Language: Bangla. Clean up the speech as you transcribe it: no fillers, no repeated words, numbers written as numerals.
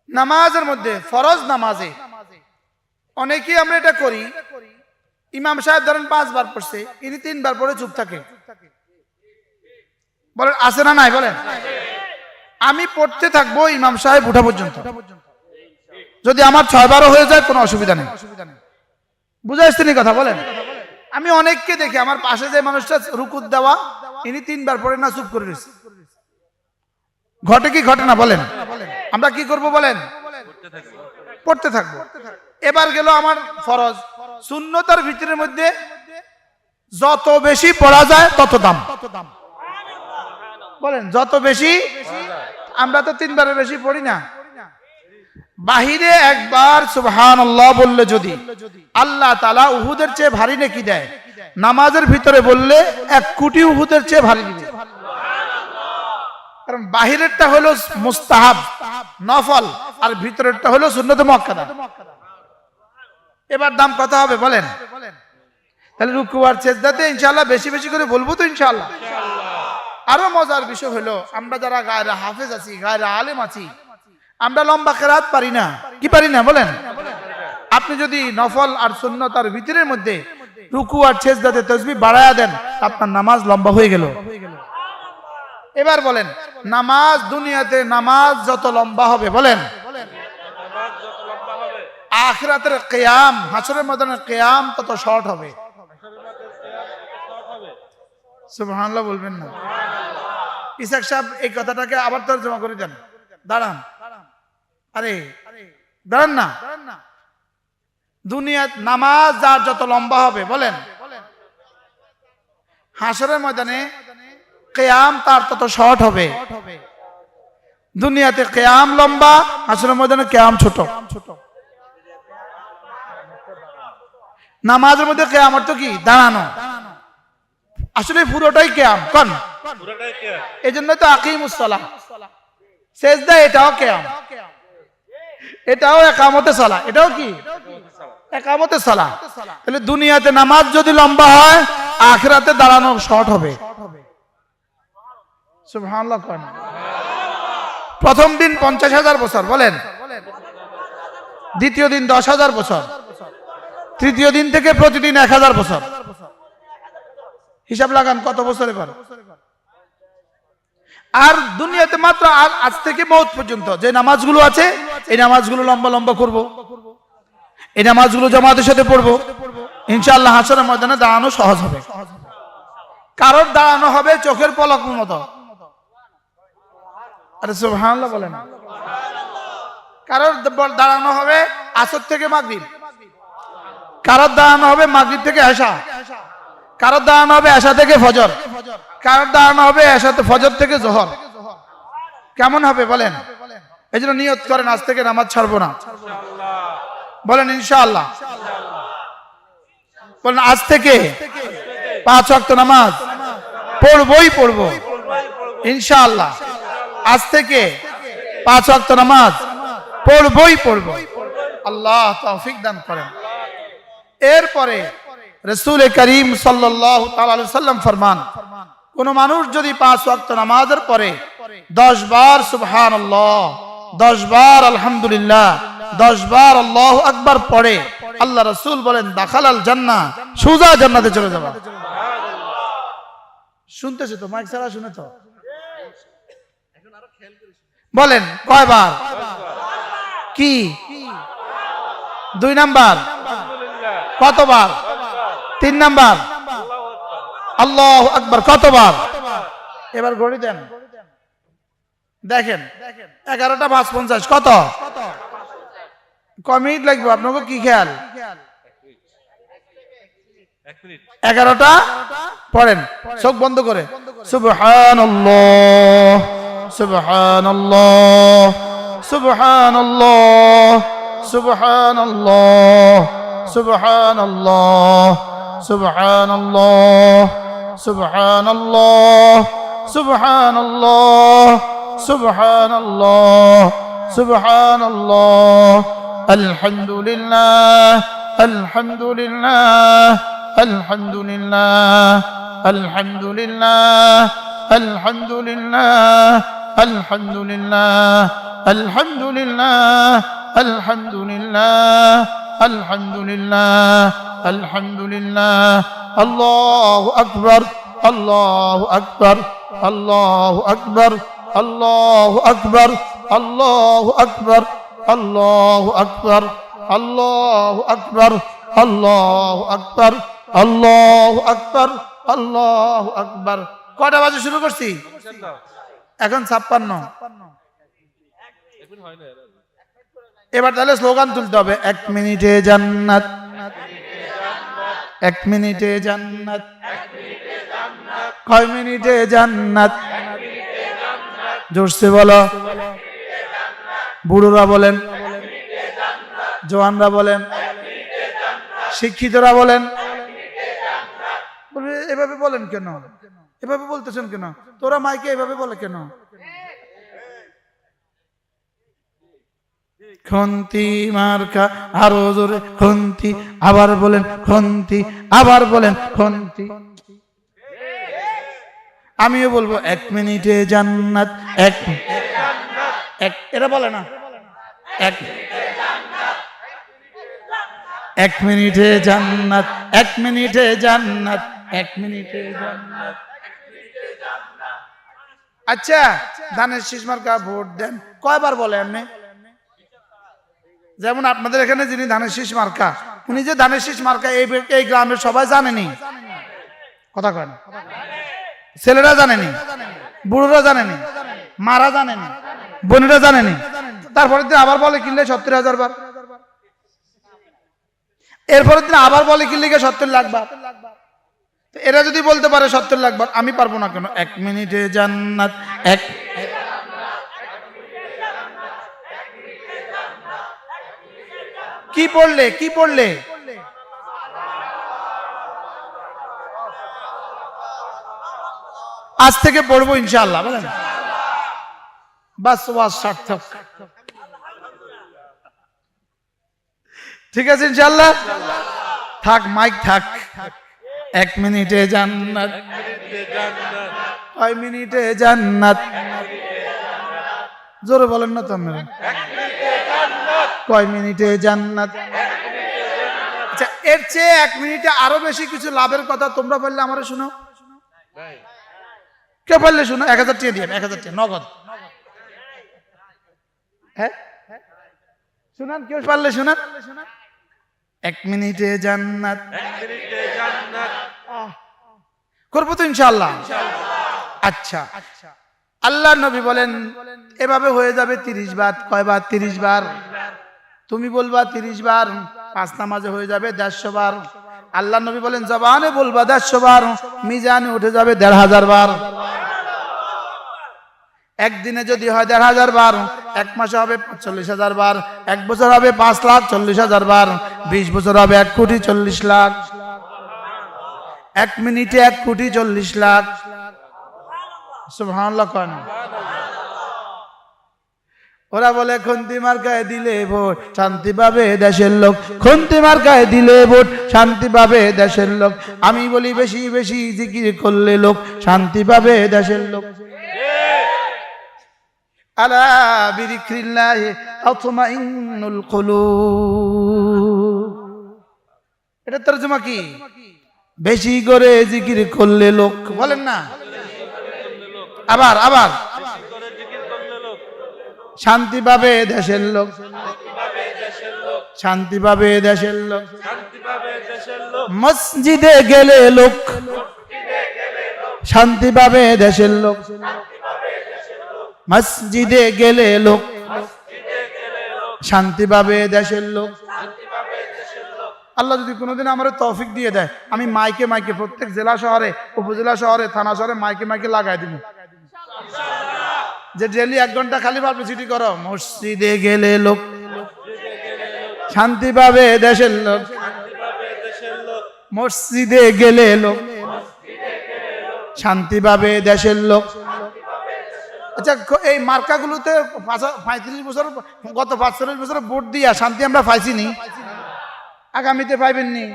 নামাজের মধ্যে ফরজ নামাজে অনেকেই আমরা এটা করি, ইমাম সাহেব ধরেন 5 বার পড়ছে, ইনি 3 বার পড়ে চুপ থাকে। বলেন আছে না নাই? বলেন আমি পড়তে থাকবো ইমাম সাহেব উঠা পর্যন্ত। যদি আমার 6 বারও হয়ে যায় কোনো অসুবিধা নেই। বুঝা আসছে নি কথা? বলেন আমি অনেককে দেখি আমার পাশে যে মানুষটা রুকুত দেওয়া, ইনি 3 বার পড়ে না, চুপ করে রয়েছে। ঘটে কি ঘটে না? বলেন আমরা কি করব? বলেন পড়তে থাকবো। এবার গেল আমার ফরজ। সুন্নতের ভিতরের মধ্যে যত বেশি পড়া যায় তত দাম। বলেন যত বেশি, আমরা তো 3 বারের বেশি পড়ি না। বাহিরে একবার সুবহানাল্লাহ বললে যদি আল্লাহ তাআলা উহুদের চেয়ে ভারী নেকি দেয়, নামাজের ভিতরে বললে 1 কোটি উহুদের চেয়ে ভারী দিবে। কারণ বাহিরেরটা হলো মুস্তাহাব নফল, আর ভিতরেরটা হলো সুন্নত মুআক্কাদা। এবার দাম কত হবে? বলেন তাহলে রুকু আর সিজদাতে ইনশাআল্লাহ বেশি বেশি করে বলবো তো ইনশাআল্লাহ। আরো মজার বিষয় হলো আমরা যারা গায়রা হাফেজ আছি, গায়রা আলেম আছি, আমরা লম্বা কেরাত পারি না। কি পারি না? বলেন আপনি যদি নফল আর সুন্নত আর ভিতরের মধ্যে রুকু আর সিজদাতে তাসবিহ বাড়ায়া দেন, আপনার নামাজ লম্বা হয়ে গেল। এবার বলেন নামাজ, দুনিয়াতে নামাজ যত লম্বা হবে, বলেন আখিরাতের কিয়াম, হাসরের ময়দানের কিয়াম তত শর্ট হবে। সুবহানাল্লাহ বলবেন না? ইসাক সাহেব এই কথাটাকে আবার তর্জমা করে দেন। দাঁড়ান, আরে দাঁড়ান না। দুনিয়ার নামাজ যার যত লম্বা হবে, বলেন হাসরের ময়দানে কিয়াম তার তত শর্ট হবে। দুনিয়াতে কিয়াম লম্বা, হাসরের ময়দানে কিয়াম ছোট। নামাজের মধ্যে কিয়াম অর্থ কি? দাঁড়ানো। আসলে পুরোটাই কিয়াম। কোন? এজন্য তো আকিমুস সালাহ, সিজদা এটাও কিয়াম, এটাও ইকামতে সালাহ, এটাও কি? ইকামতে সালাহ। তাহলে দুনিয়াতে নামাজ যদি লম্বা হয়, আখিরাতে দাঁড়ানো শর্ট হবে। সুবহানাল্লাহ কোন? প্রথম দিন 50,000 বছর, বলেন দ্বিতীয় দিন 10,000 বছর, তৃতীয় দিন থেকে প্রতিদিন 1,000 বছর। হিসাব লাগান কত বছরে পারে। আর দুনিয়াতে মাত্র আজ থেকে মওত পর্যন্ত যে নামাজগুলো আছে, এই নামাজগুলো লম্বা লম্বা করব, এই নামাজগুলো জামাতের সাথে পড়বো, ইনশাআল্লাহ হাসরের ময়দানে দাঁড়ানো সহজ হবে। কারোর দাঁড়ানো হবে চোখের পলক মতো। আরে সুবহানাল্লাহ বলেন। কারোর দাঁড়ানো হবে আসর থেকে মাগরিব, কারোর দাঁড়ানো হবে মাগরিব থেকে এশা, কারোর দাঁড়ানো হবে এশা থেকে ফজর, কারোর দাঁড়ানো হবে এশা ফজর থেকে জোহর। কেমন হবে বলেন? এই জন্য নিয়ত করেন আজ থেকে নামাজ ছাড়বো না। বলেন ইনশাআল্লাহ। বলেন আজ থেকে 5 ওয়াক্ত নামাজ পড়বই পড়বো ইনশাআল্লাহ। আজ থেকে 5 ওয়াক্ত নামাজ পড়বই পড়বো। আল্লাহ তৌফিক দান করেন। এরপরে রাসূল করিম সাল্লাল্লাহু তাআলা আলাইহি সাল্লাম ফরমান, কোন মানুষ যদি 5 ওয়াক্ত নামাজের পরে 10 বার সুবহানাল্লাহ, 10 বার আলহামদুলিল্লাহ, 10 বার আল্লাহু আকবার পড়ে, আল্লাহ রাসূল বলেন দাখালাল জান্নাহ, সোজা জান্নাতে চলে যাবে। শুনতেছে তো? মাইক ছাড়া শুনে তো? বলেন কয়বার? কি 2 নাম্বার? কতবার? 3 নাম্বার? আল্লাহু আকবার কতবার? এবার গড়ি দেন, দেখেন 11টা 5:50 কত? কয় মিনিট লাগবে আপনাকে? কি খেয়াল? 11টা পড়েন চোখ বন্ধ করে। সুবহানাল্লাহ সুবহানাল্লাহ সুবহানাল্লাহ সুবহানাল্লাহ সুবহানাল্লাহ সুবহানাল্লাহ সুবহানাল্লাহ সুবহানাল্লাহ সুবহানাল্লাহ সুবহানাল্লাহ আলহামদুলিল্লাহ আলহামদুলিল্লাহ আলহামদুলিল্লাহ আলহামদুলিল্লাহ আলহামদুলিল্লাহ আলহামদুলিল্লাহ আলহামদুলিল্লাহ আলহামদুলিল্লাহ আলহামদুলিল্লাহ আলহামদুলিল্লাহ আল্লাহু আকবার আল্লাহু আকবার আল্লাহু আকবার আল্লাহু আকবার আল্লাহু আকবার আল্লাহু আকবার আল্লাহু আকবার আল্লাহু আকবার আল্লাহু আকবার আল্লাহু আকবার। কয়টা বাজে শুরু করছি? এখন 56। এবার তাহলে স্লোগান তুলতে হবে, 1 মিনিটে জান্নাত, 1 মিনিটে জান্নাত, কয় মিনিটে জান্নাত? জোরসে বলো। বুড়োরা বলেন, জওয়ানরা বলেন, শিক্ষিতরা বলেন। এভাবে বলেন কেন? এভাবে বলতেছেন কেন? তোরা মাইকে এভাবে বলে কেন? খন্তি মার্কা, আরো জোরে খন্তি, আবার বলেন খন্তি, আবার বলেন খন্তি। আমিও বলবো 1 মিনিটে জান্নাত, এরা বলে না 1 মিনিটে জান্নাত, 1 মিনিটে জান্নাত, 1 মিনিটে জান্নাত। আচ্ছা, ধানের শীষ মার্কা ভোট দেন কয়বার বলে আপনি? যেমন আপনাদের এখানে যিনি ধানের শীষ মার্কা, উনি যে ধানের শীষ মার্কা এই গ্রামের সবাই জানেনি, কথা কয় না? ছেলেরা জানেনি, বুড়োরা জানেনি, মারা জানেনি, বোনেরা জানেনি, তারপরে দিন আবার বলে কিনলে 70,000 বার, এরপরের দিন আবার বলে কিনলে 70 লাখ বার। এরা যদি বলতে পারে 70 লাখ বার, আমি পারবো না কেন? 1 মিনিটে জান্নাত, কি পড়লে? কি পড়লে? আজ থেকে পড়বো ইনশাআল্লাহ, বলেন। বাস ওয়াজ সার্থক, ঠিক আছে ইনশাআল্লাহ। থাক, মাইক থাক। 1 মিনিটে জান্নাত, কয় মিনিটে জান্নাত? জোরে বলেন না তো আপনারা। কয় মিনিটে জান্নাত? আচ্ছা, এর চেয়ে 1 মিনিটে আরো বেশি কিছু লাভের কথা তোমরা বললে আমারে শোনো। কে বললে শোনো? 1000 টাকা দিয়ে, 1000 টাকা নগদ। হ্যাঁ শুনান, কেউ পারলে শোনান। 1 মিনিটে জান্নাত, করবো তো ইনশাআল্লাহ। আচ্ছা, আল্লাহ নবী বলেন এভাবে হয়ে যাবে 30 বার। কয়বার? 30 বার। তুমি বলবা 30 বার, 5 নামাজে হয়ে যাবে 150 বার। আল্লাহ নবী বলেন জবানে বলবা 150 বার, মিজানে উঠে যাবে 1500 বার। একদিনে যদি হয় 1500 বার, 1 মাসে হবে 40,000 বার, 1 বছর হবে 5,40,000 বার, 20 বছর হবে 1,40,00,000 লাখ। 1 মিনিটে 1,40,00,000 লাখ। সুবহানাল্লাহ কয় না? ওরা বলে খন্তি মার্কায় দিলে ভোট শান্তি পাবে দেশের লোক, খন্তি মার্কায় দিলে ভোট শান্তি পাবে দেশের লোক। আমি বলি বেশি বেশি জিকির করলে লোক শান্তি পাবে দেশের লোক। আলা বিযিকরিল্লাহি তাতমাইন্নুল কুলুব। এটা তরজমা কি? বেশি করে জিকির করলে লোক, বলেন না? আবার আবার শান্তি পাবে দেশের লোক, শান্তি পাবে দেশের লোক। মসজিদে গেলে লোক শান্তি পাবে দেশের লোক, মসজিদে গেলে লোক শান্তি পাবে দেশের লোক। আল্লাহ যদি কোনোদিন আমার তৌফিক দিয়ে দেয়, আমি মাইকে মাইকে প্রত্যেক জেলা শহরে, উপজেলা শহরে, থানা শহরে মাইকে মাইকে লাগাই দিব যে ডেলি 1 ঘন্টা খালি পাবলিসিটি করো, মসজিদে গেলে লোক শান্তি পাবে দেশের লোক, মসজিদে গেলে লোক শান্তি পাবে দেশের লোক। আচ্ছা, এই মার্কাগুলোতে 35 বছর, গত 45 বছর ভোট দিয়া শান্তি আমরা পাইছি নি, আগামীতে পাইবেন নি?